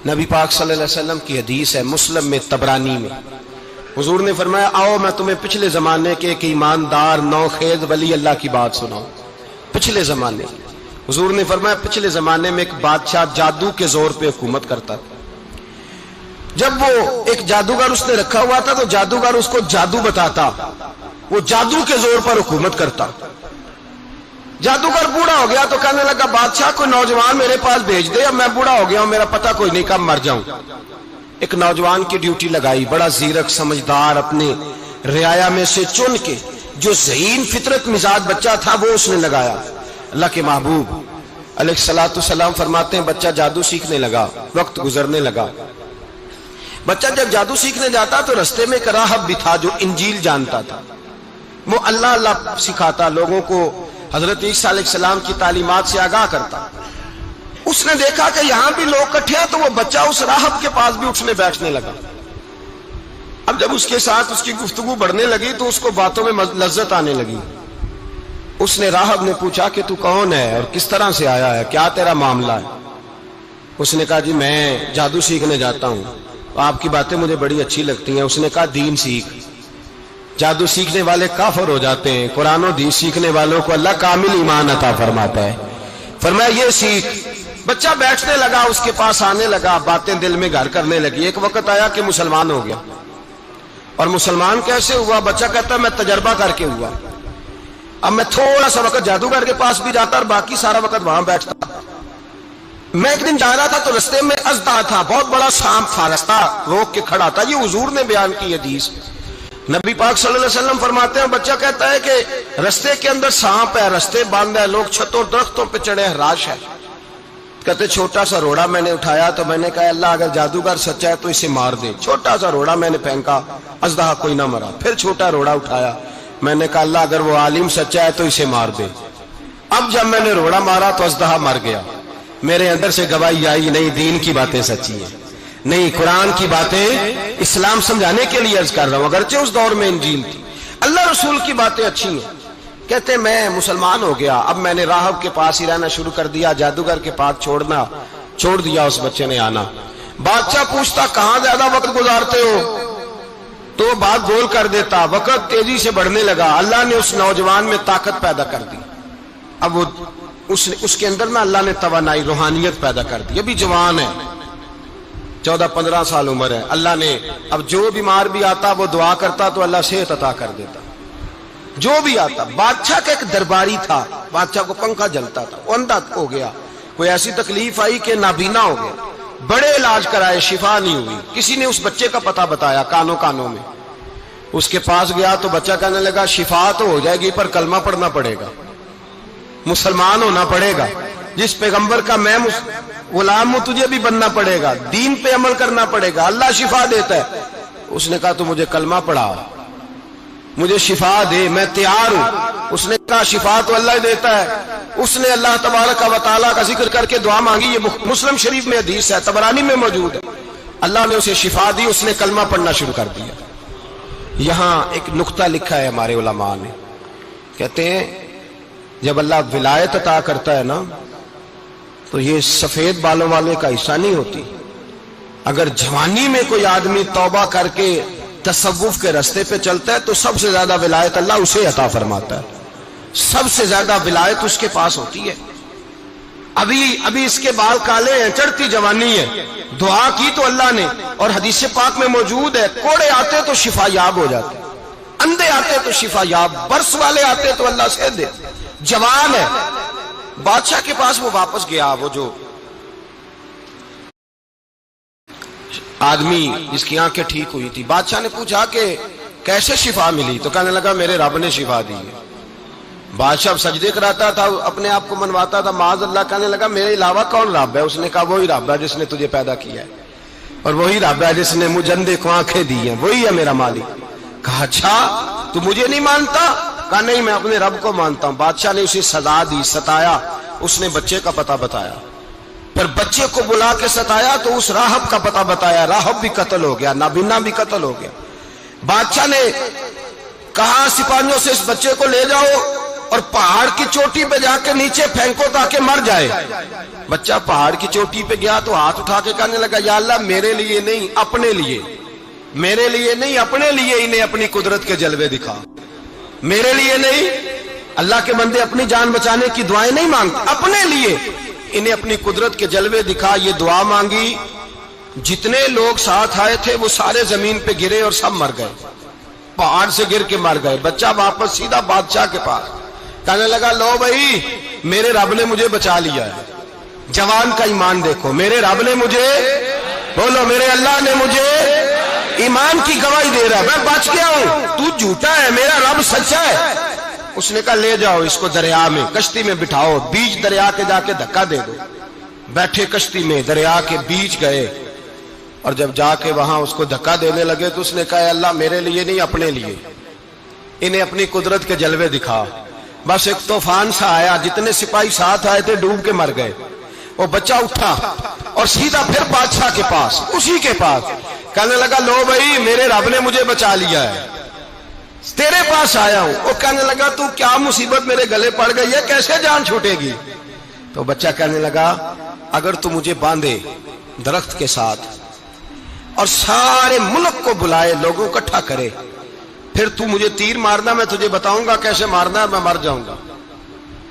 نبی پاک صلی اللہ علیہ وسلم کی حدیث ہے مسلم میں طبرانی میں، حضور نے فرمایا آؤ میں تمہیں پچھلے زمانے کے ایک ایماندار نوخیز ولی اللہ کی بات سناؤں۔ پچھلے زمانے حضور نے فرمایا پچھلے زمانے میں ایک بادشاہ جادو کے زور پہ حکومت کرتا تھا۔ جب وہ ایک جادوگر اس نے رکھا ہوا تھا تو جادوگر اس کو جادو بتاتا، وہ جادو کے زور پر حکومت کرتا۔ جادوگر بوڑھا ہو گیا تو کہنے لگا بادشاہ کوئی نوجوان میرے پاس بھیج دے، اب میں بوڑھا ہو گیا ہوں، میرا پتہ کوئی نہیں کب مر جاؤں۔ ایک نوجوان کی ڈیوٹی لگائی، بڑا زیرک سمجھدار، اپنے رعایا میں سے چن کے جو ذہین فطرت مزاج بچہ تھا وہ اس نے لگایا۔ اللہ کے محبوب علیہ الصلوۃ والسلام فرماتے ہیں بچہ جادو سیکھنے لگا، وقت گزرنے لگا۔ بچہ جب جادو سیکھنے جاتا تو رستے میں ایک راہب بھی تھا جو انجیل جانتا تھا، وہ اللہ اللہ سکھاتا، لوگوں کو حضرت عیسیٰ علیہ السلام کی تعلیمات سے آگاہ کرتا۔ اس نے دیکھا کہ یہاں بھی لوگ اکٹھے ہیں تو وہ بچہ اس راہب کے پاس بھی اٹھنے بیٹھنے لگا۔ اب جب اس کے ساتھ اس کی گفتگو بڑھنے لگی تو اس کو باتوں میں لذت آنے لگی۔ اس نے راہب نے پوچھا کہ تو کون ہے اور کس طرح سے آیا ہے، کیا تیرا معاملہ ہے؟ اس نے کہا جی میں جادو سیکھنے جاتا ہوں، آپ کی باتیں مجھے بڑی اچھی لگتی ہیں۔ اس نے کہا دین سیکھ، جادو سیکھنے والے کافر ہو جاتے ہیں، قرآن و حدیث سیکھنے والوں کو اللہ کامل ایمان عطا فرماتا ہے۔ فرمایا یہ سیکھ۔ بچہ بیٹھنے لگا، اس کے پاس آنے لگا، باتیں دل میں گھر کرنے لگی۔ ایک وقت آیا کہ مسلمان ہو گیا، اور مسلمان کیسے ہوا؟ بچہ کہتا ہے میں تجربہ کر کے ہوا، اب میں تھوڑا سا وقت جادوگر کے پاس بھی جاتا اور باقی سارا وقت وہاں بیٹھتا۔ میں ایک دن جا رہا تھا تو رستے میں ازدہا تھا، بہت بڑا سانپ تھا، رستہ روک کے کھڑا تھا۔ یہ حضور نے بیان کی حدیث۔ نبی پاک صلی اللہ علیہ وسلم فرماتے ہیں بچہ کہتا ہے کہ رستے کے اندر سانپ ہے، رستے بند ہے، لوگ چھتوں درختوں پہ چڑھے ہیں، راش ہے۔ کہتے چھوٹا سا روڑا میں نے اٹھایا تو میں نے کہا اللہ اگر جادوگر سچا ہے تو اسے مار دے۔ چھوٹا سا روڑا میں نے پھینکا، ازدہا کوئی نہ مرا۔ پھر چھوٹا روڑا اٹھایا، میں نے کہا اللہ اگر وہ عالم سچا ہے تو اسے مار دے۔ اب جب میں نے روڑا مارا تو ازدہا مر گیا۔ میرے اندر سے گواہی آئی نہیں دین کی باتیں سچی ہیں، نہیں قرآن کی باتیں اسلام سمجھانے کے لیے عرض کر رہا ہوں، اگرچہ اس دور میں انجیل تھی۔ اللہ رسول کی باتیں اچھی ہیں۔ کہتے میں مسلمان ہو گیا، اب میں نے راہب کے پاس ہی رہنا شروع کر دیا، جادوگر کے پاس چھوڑ دیا۔ اس بچے نے آنا، بادشاہ پوچھتا کہاں زیادہ وقت گزارتے ہو تو وہ بات گول کر دیتا۔ وقت تیزی سے بڑھنے لگا، اللہ نے اس نوجوان میں طاقت پیدا کر دی۔ اب وہ اس کے اندر نا اللہ نے توانائی روحانیت پیدا کر دی، ابھی جوان ہے، 14-15 سال عمر ہے۔ اللہ نے اب جو بیمار بھی آتا وہ دعا کرتا تو اللہ صحت عطا کر دیتا، جو بھی آتا۔ بادشاہ کا ایک درباری تھا، بادشاہ کو پنکھا جلتا تھا، وہ اندھا ہو گیا، کوئی ایسی تکلیف آئی کہ نابینا ہو گیا، بڑے علاج کرائے شفا نہیں ہوئی۔ کسی نے اس بچے کا پتہ بتایا کانوں میں، اس کے پاس گیا تو بچہ کہنے لگا شفا تو ہو جائے گی پر کلمہ پڑھنا پڑے گا، مسلمان ہونا پڑے گا، جس پیغمبر کا میں غلام ہوں تجھے بھی بننا پڑے گا، دین پہ عمل کرنا پڑے گا، اللہ شفا دیتا ہے۔ اس نے کہا تو مجھے کلمہ پڑھا، مجھے شفا دے، میں تیار ہوں۔ اس نے کہا شفا تو اللہ دیتا ہے۔ اس نے اللہ تبارک و تعالیٰ کا ذکر کر کے دعا مانگی، یہ مسلم شریف میں حدیث ہے، طبرانی میں موجود ہے۔ اللہ نے اسے شفا دی، اس نے کلمہ پڑھنا شروع کر دیا۔ یہاں ایک نقطہ لکھا ہے ہمارے علماء نے، کہتے ہیں جب اللہ ولایت عطا کرتا ہے نا تو یہ سفید بالوں والے کا حصہ نہیں ہوتی۔ اگر جوانی میں کوئی آدمی توبہ کر کے تصوف کے راستے پہ چلتا ہے تو سب سے زیادہ ولایت اللہ اسے عطا فرماتا ہے، سب سے زیادہ ولایت اس کے پاس ہوتی ہے۔ ابھی اس کے بال کالے ہیں، چڑھتی جوانی ہے، دعا کی تو اللہ نے، اور حدیث پاک میں موجود ہے کوڑے آتے تو شفا یاب ہو جاتے، اندھے آتے تو شفا یاب، برس والے آتے تو اللہ سے دے۔ جوان ہے، بادشاہ کے پاس وہ واپس گیا، وہ جو آدمی جس کی آنکھیں ٹھیک ہوئی تھی۔ بادشاہ نے پوچھا کہ کیسے شفا ملی؟ تو کہنے لگا میرے رب نے شفا دی ہے۔ بادشاہ سجدے کراتا تھا، اپنے آپ کو منواتا تھا، معاذ اللہ، کہنے لگا میرے علاوہ کون رب ہے؟ اس نے کہا وہی رب ہے جس نے تجھے پیدا کیا ہے، اور وہی رب ہے جس نے مجھے اندھے کو آنکھیں دی ہیں، وہی ہے میرا مالک۔ کہا اچھا تو مجھے نہیں مانتا؟ کہا نہیں میں اپنے رب کو مانتا ہوں۔ بادشاہ نے اسے سزا دی، ستایا، اس نے بچے کا پتہ بتایا، پھر بچے کو بلا کے ستایا تو اس راہب کا پتہ بتایا، راہب بھی قتل ہو گیا، نابینا بھی قتل ہو گیا۔ بادشاہ نے کہا سپاہیوں سے اس بچے کو لے جاؤ اور پہاڑ کی چوٹی پہ جا کے نیچے پھینکو تاکہ مر جائے. بچہ پہاڑ کی چوٹی پہ گیا تو ہاتھ اٹھا کے کہنے لگا یا اللہ میرے لیے نہیں اپنے لیے، میرے لیے نہیں اپنے لیے انہیں اپنی قدرت کے جلوے دکھا. میرے لیے نہیں، اللہ کے بندے اپنی جان بچانے کی دعائیں نہیں مانگتے، اپنے لیے انہیں اپنی قدرت کے جلوے دکھا. یہ دعا مانگی، جتنے لوگ ساتھ آئے تھے وہ سارے زمین پہ گرے اور سب مر گئے، پہاڑ سے گر کے مر گئے. بچہ واپس سیدھا بادشاہ کے پاس کہنے لگا لو بھائی میرے رب نے مجھے بچا لیا ہے. جوان کا ایمان دیکھو، میرے رب نے مجھے، بولو میرے اللہ نے مجھے ایمان کی گواہی دے رہا ہے، میں بچ گیا ہوں، تو جھوٹا ہے میرا رب سچا ہے. اس نے کہا لے جاؤ اس کو دریا میں، کشتی میں بٹھاؤ، بیچ دریا کے جا کے دھکا دے دو. بیٹھے کشتی میں، دریا کے بیچ گئے، اور جب جا کے وہاں اس کو دھکا دینے لگے تو اس نے کہا اللہ میرے لیے نہیں اپنے لیے انہیں اپنی قدرت کے جلوے دکھا. بس ایک طوفان سا آیا، جتنے سپاہی ساتھ آئے تھے ڈوب کے مر گئے. وہ بچہ اٹھا اور سیدھا پھر بادشاہ کے پاس، اسی کے پاس کہنے لگا لو بھائی میرے رب نے مجھے بچا لیا ہے، تیرے پاس آیا ہوں. وہ کہنے لگا تو کیا مصیبت میرے گلے پڑ گئی ہے، کیسے جان چھوٹے گی؟ تو بچہ کہنے لگا اگر تو مجھے باندھے درخت کے ساتھ اور سارے ملک کو بلائے، لوگوں کو اکٹھا کرے، پھر تو مجھے تیر مارنا، میں تجھے بتاؤں گا کیسے مارنا ہے، میں مر جاؤں گا.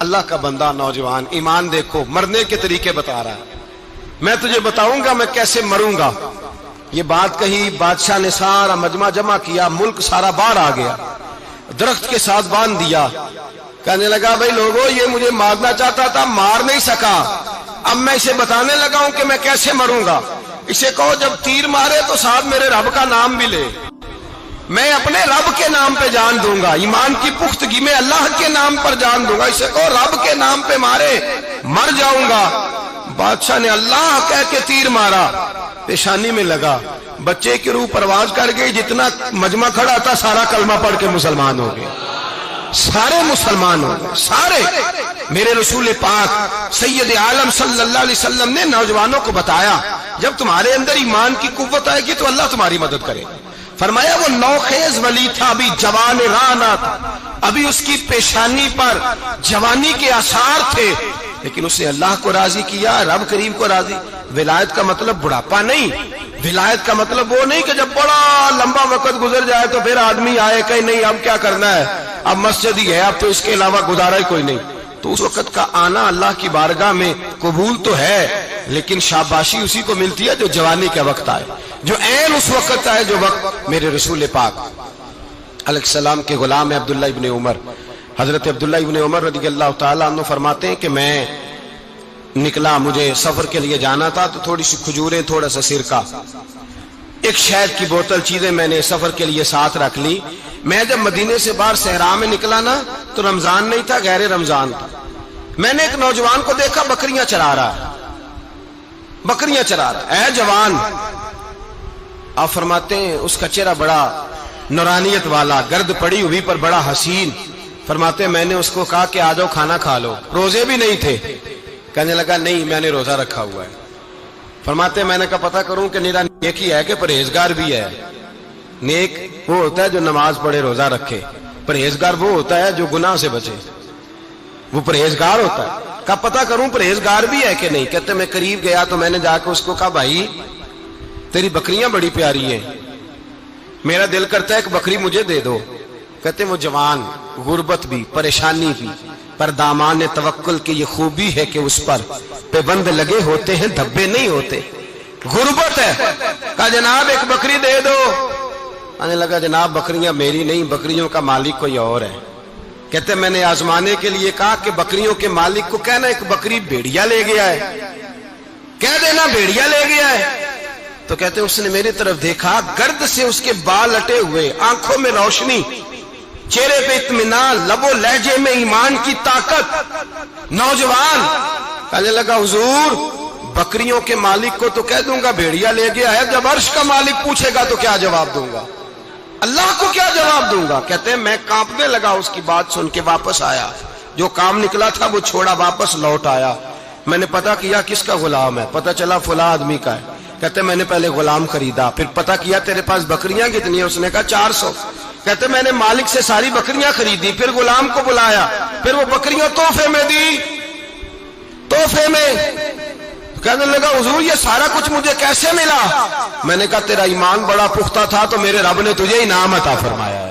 اللہ کا بندہ نوجوان ایمان دیکھو، مرنے کے طریقے بتا رہا ہے، میں تجھے بتاؤں گا میں کیسے مروں گا. یہ بات کہی، بادشاہ نے سارا مجمع جمع کیا، ملک سارا باہر آ گیا، درخت کے ساتھ باندھ دیا. کہنے لگا بھائی لوگوں یہ مجھے مارنا چاہتا تھا، مار نہیں سکا، اب میں اسے بتانے لگا ہوں کہ میں کیسے مروں گا. اسے کہو جب تیر مارے تو ساتھ میرے رب کا نام بھی لے، میں اپنے رب کے نام پہ جان دوں گا، ایمان کی پختگی میں اللہ کے نام پر جان دوں گا. اسے کہو رب کے نام پہ مارے، مر جاؤں گا. بادشاہ نے اللہ کہہ کے تیر مارا، پیشانی میں لگا، بچے کی روح پرواز کر گئی. جتنا مجمع کھڑا تھا سارا کلمہ پڑھ کے مسلمان ہو گئے، سارے مسلمان ہو گئے سارے. میرے رسول پاک سید عالم صلی اللہ علیہ وسلم نے نوجوانوں کو بتایا جب تمہارے اندر ایمان کی قوت آئے گی تو اللہ تمہاری مدد کرے. فرمایا وہ نوخیز ولی تھا، ابھی جوان رانا تھا، ابھی اس کی پیشانی پر جوانی کے آثار تھے، لیکن اس نے اللہ کو راضی کیا، رب کریم کو راضی. ولایت کا مطلب بڑھاپا نہیں، ولایت کا مطلب وہ نہیں کہ جب بڑا لمبا وقت گزر جائے تو پھر آدمی آئے کہ نہیں اب کیا کرنا ہے، اب مسجد ہی ہے، اب تو اس کے علاوہ گزارا ہی کوئی نہیں. تو اس وقت کا آنا اللہ کی بارگاہ میں قبول تو ہے، لیکن شاباشی اسی کو ملتی ہے جو جوانی کا وقت آئے، جو عین اس وقت آئے جو وقت میرے رسول پاک علیہ السلام کے غلام عبداللہ ابن عمر، حضرت عبداللہ ابن عمر رضی اللہ تعالیٰ عنہ فرماتے ہیں کہ میں نکلا، مجھے سفر کے لیے جانا تھا، تو تھوڑی سی کھجوریں، تھوڑا سا سرکہ، ایک شہد کی بوتل، چیزیں میں نے سفر کے لیے ساتھ رکھ لی. میں جب مدینے سے باہر صحرا میں نکلا نا تو رمضان نہیں تھا، غیر رمضان تھا. میں نے ایک نوجوان کو دیکھا بکریاں چرا رہا ہے، بکریاں چرا رہا ہے. اے جوان، آپ فرماتے ہیں اس کا چہرہ بڑا نورانیت والا، گرد پڑی ہوئی پر بڑا حسین. فرماتے ہیں میں نے اس کو کہا کہ آ جاؤ کھانا کھا لو، روزے بھی نہیں تھے. کہنے لگا نہیں میں نے روزہ رکھا ہوا ہے. فرماتے ہیں میں نے کہا پتہ کروں کہ نیرا نیک ہی ہے کہ پرہیزگار بھی ہے. نیک وہ ہوتا ہے جو نماز پڑھے روزہ رکھے، پرہیزگار وہ ہوتا ہے جو گناہ سے بچے، وہ پرہیزگار ہوتا ہے. کہا پتہ کروں پرہیزگار بھی ہے کہ نہیں. کہتے میں قریب گیا تو میں نے جا کے اس کو کہا بھائی تیری بکریاں بڑی پیاری ہیں، میرا دل کرتا ہے کہ بکری مجھے دے دو. کہتے وہ جوان، غربت بھی، پریشانی بھی، پر دامان توکل کی یہ خوبی ہے کہ اس پر پابند لگے ہوتے ہیں، دھبے نہیں ہوتے. غربت ہے. کہا جناب ایک بکری دے دو. آنے لگا جناب بکریاں میری نہیں، بکریوں کا مالک کوئی اور ہے. کہتے میں نے آزمانے کے لیے کہا کہ بکریوں کے مالک کو کہنا ایک بکری بھیڑیا لے گیا ہے، کہہ دینا بھیڑیا لے گیا ہے. تو کہتے اس نے میری طرف دیکھا، گرد سے اس کے بال لٹے ہوئے، آنکھوں میں روشنی، چہرے پہ اطمینان، لب و لہجے میں ایمان کی طاقت. نوجوان کہنے لگا حضور بکریوں کے مالک کو تو کہہ دوں گا بھیڑیا لے گیا ہے، جب عرش کا مالک پوچھے گا تو کیا جواب دوں گا، اللہ کو کیا جواب دوں گا. کہتے ہیں میں کانپنے لگا اس کی بات سن کے. واپس آیا، جو کام نکلا تھا وہ چھوڑا، واپس لوٹ آیا. میں نے پتا کیا کس کا غلام ہے، پتا چلا فلاں آدمی کا ہے. کہتے میں نے پہلے غلام خریدا، پھر پتا کیا تیرے پاس بکریاں کتنی ہیں، اس نے کہا 400. کہتے میں نے مالک سے ساری بکریاں خریدی، پھر غلام کو بلایا، پھر وہ بکریاں تحفے میں دی، تحفے میں۔ کہنے لگا حضور یہ سارا کچھ مجھے کیسے ملا؟ میں نے کہا تیرا ایمان بڑا پختہ تھا تو میرے رب نے تجھے انعام عطا فرمایا۔